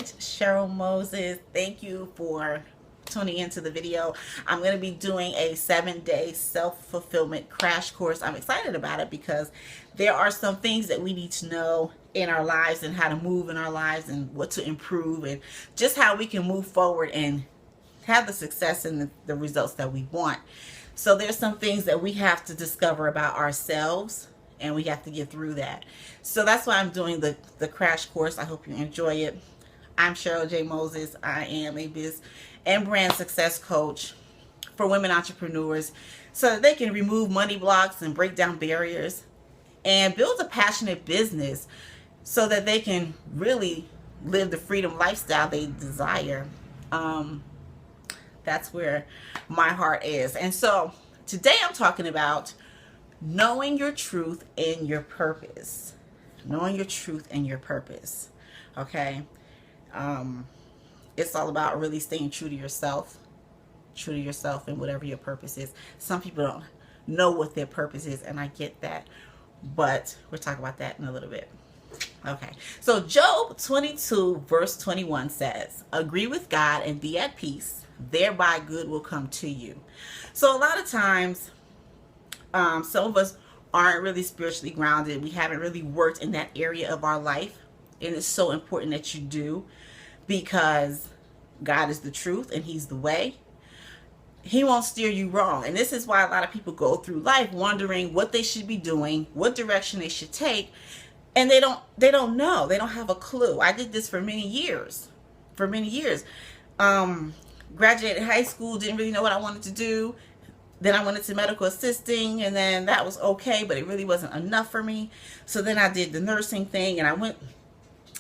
Coach Cheryl Moses. Thank you for tuning into the video. I'm going to be doing a 7-day self-fulfillment crash course. I'm excited about it because there are some things that we need to know in our lives and how to move in our lives and what to improve and just how we can move forward and have the success and the results that we want. So there's some things that we have to discover about ourselves and we have to get through that. So that's why I'm doing the crash course. I hope you enjoy it. I'm Cheryl J. Moses. I am a biz and brand success coach for women entrepreneurs so that they can remove money blocks and break down barriers and build a passionate business so that they can really live the freedom lifestyle they desire. That's where my heart is. And so today I'm talking about knowing your truth and your purpose. Knowing your truth and your purpose. Okay. It's all about really staying true to yourself. True to yourself and whatever your purpose is. Some people don't know what their purpose is, and I get that. But we'll talk about that in a little bit. Okay. So Job 22 verse 21 says, agree with God and be at peace. Thereby good will come to you. So a lot of times, some of us aren't really spiritually grounded. We haven't really worked in that area of our life. And it's so important that you do, because God is the truth and He's the way. He won't steer you wrong. And this is why a lot of people go through life wondering what they should be doing, what direction they should take. And they don't know. They don't have a clue. I did this for many years. Graduated high school, didn't really know what I wanted to do. Then I went into medical assisting, and then that was okay, but it really wasn't enough for me. So then I did the nursing thing, and I went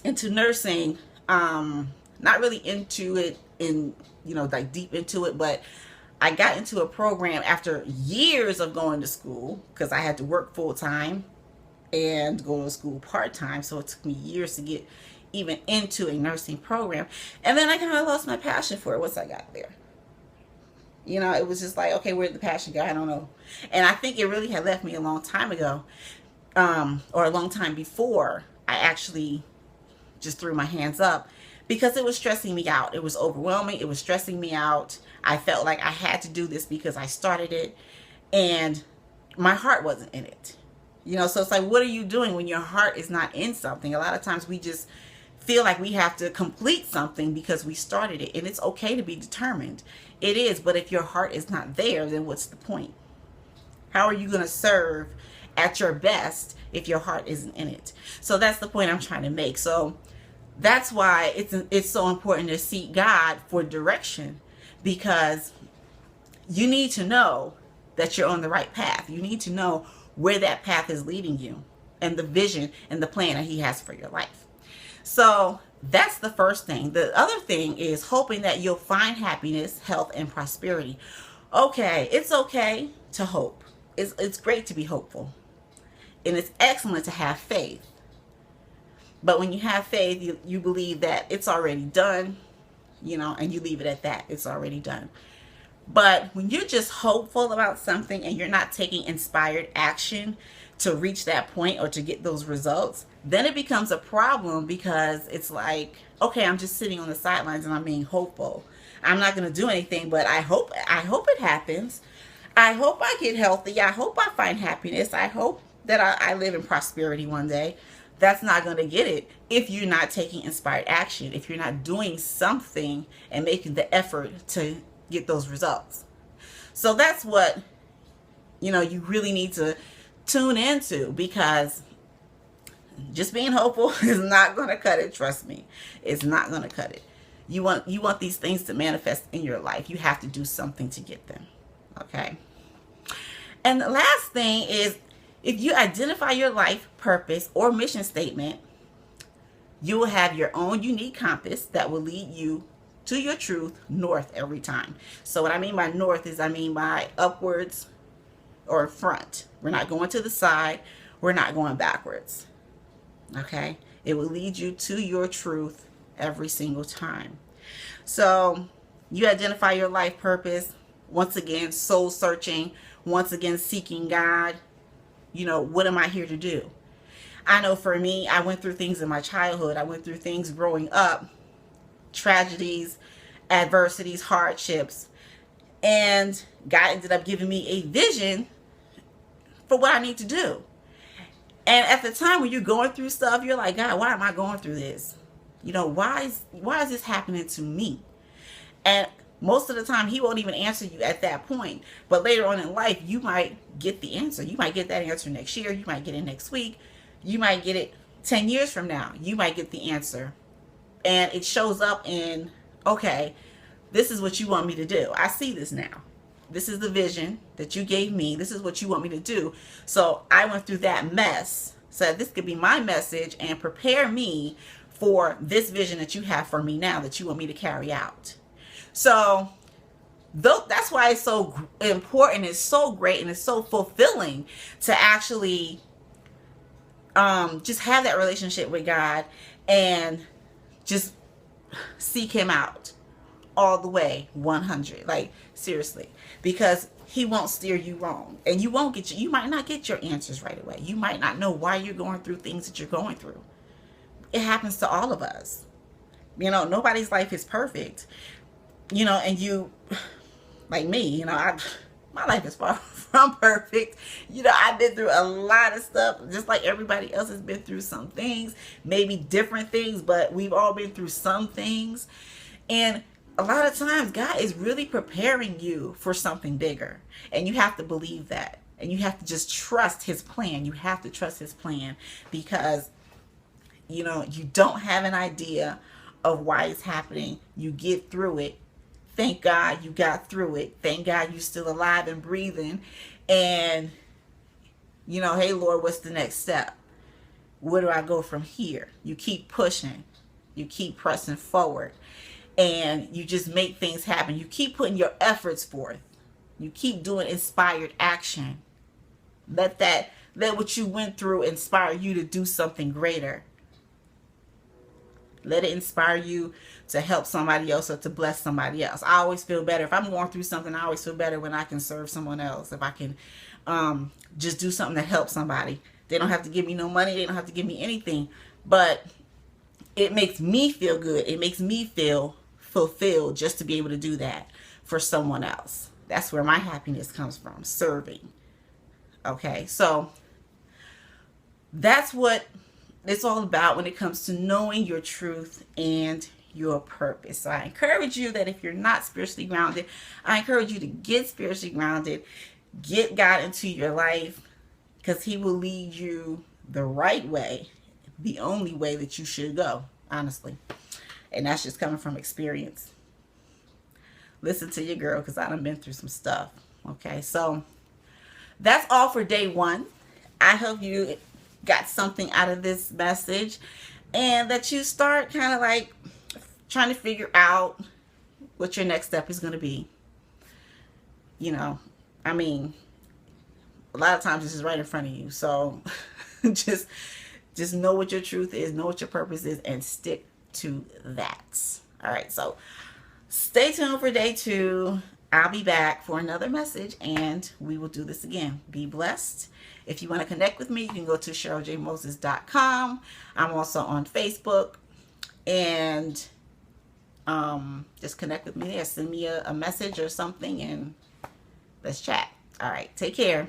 into nursing, not really into it in, like deep into it, but I got into a program after years of going to school because I had to work full time and go to school part time. So it took me years to get even into a nursing program. And then I kind of lost my passion for it once I got there. It was just like, okay, where'd the passion go? I don't know. And I think it really had left me a long time ago, or a long time before I actually just threw my hands up, because it was stressing me out. It was overwhelming. It was stressing me out. I felt like I had to do this because I started it and my heart wasn't in it. So it's like, what are you doing when your heart is not in something? A lot of times we just feel like we have to complete something because we started it, and it's okay to be determined. It is, but if your heart is not there, then what's the point? How are you going to serve at your best if your heart isn't in it? So that's the point I'm trying to make. So that's why it's so important to seek God for direction, because you need to know that you're on the right path. You need to know where that path is leading you and the vision and the plan that He has for your life. So that's the first thing. The other thing is hoping that you'll find happiness, health, and prosperity. Okay, it's okay to hope. It's great to be hopeful. And it's excellent to have faith. But when you have faith, you believe that it's already done, and you leave it at that. It's already done. But when you're just hopeful about something and you're not taking inspired action to reach that point or to get those results, then it becomes a problem, because it's like, okay, I'm just sitting on the sidelines and I'm being hopeful. I'm not going to do anything, but I hope it happens. I hope I get healthy. I hope I find happiness. I hope that I live in prosperity one day. That's not going to get it if you're not taking inspired action, if you're not doing something and making the effort to get those results. So that's what, you really need to tune into, because just being hopeful is not going to cut it. Trust me, it's not going to cut it. You want these things to manifest in your life. You have to do something to get them. Okay. And the last thing is, if you identify your life purpose or mission statement, you will have your own unique compass that will lead you to your truth north every time. So what I mean by north is, I mean by upwards or front. We're not going to the side. We're not going backwards. Okay? It will lead you to your truth every single time. So you identify your life purpose. Once again, soul searching. Once again, seeking God. What am I here to do? I know for me, I went through things in my childhood. I went through things growing up tragedies, adversities, hardships. And God ended up giving me a vision for what I need to do. And at the time when you're going through stuff, you're like, God, why am I going through this? You know, why is this happening to me? And most of the time, he won't even answer you at that point. But later on in life, you might get the answer. You might get that answer next year. You might get it next week. You might get it 10 years from now. You might get the answer. And it shows up in, okay, this is what you want me to do. I see this now. This is the vision that you gave me. This is what you want me to do. So I went through that mess so that this could be my message and prepare me for this vision that you have for me now that you want me to carry out. So that's why it's so important. It's so great and it's so fulfilling to actually just have that relationship with God and just seek him out all the way 100. Like, seriously, because he won't steer you wrong, and you might not get your answers right away. You might not know why you're going through things that you're going through. It happens to all of us. You know, nobody's life is perfect. You know, and you, like me, you know, my life is far from perfect. You know, I've been through a lot of stuff, just like everybody else has been through some things, maybe different things, but we've all been through some things. And a lot of times God is really preparing you for something bigger, and you have to believe that, and you have to just trust his plan. You have to trust his plan, because you know, you don't have an idea of why it's happening. You get through it. Thank God you got through it. Thank God you're still alive and breathing. And, you know, hey, Lord, what's the next step? Where do I go from here? You keep pushing. You keep pressing forward. And you just make things happen. You keep putting your efforts forth. You keep doing inspired action. Let what you went through inspire you to do something greater. Let it inspire you to help somebody else or to bless somebody else. I always feel better. If I'm going through something, I always feel better when I can serve someone else. If I can just do something that helps somebody. They don't have to give me no money. They don't have to give me anything. But it makes me feel good. It makes me feel fulfilled just to be able to do that for someone else. That's where my happiness comes from, serving. Okay, so that's what it's all about when it comes to knowing your truth and your purpose. So I encourage you that if you're not spiritually grounded, I encourage you to get spiritually grounded, get God into your life, because he will lead you the right way, the only way that you should go, honestly. And that's just coming from experience. Listen to your girl, because I done been through some stuff. Okay, so that's all for day 1. I hope you got something out of this message, and that you start kind of like trying to figure out what your next step is going to be. You know, I mean, a lot of times this is right in front of you. So just know what your truth is, know what your purpose is, and stick to that. All right, so stay tuned for day 2. I'll be back for another message, and we will do this again. Be blessed. If you want to connect with me, you can go to CherylJMoses.com. I'm also on Facebook, and just connect with me there. Send me a message or something, and let's chat. All right, take care.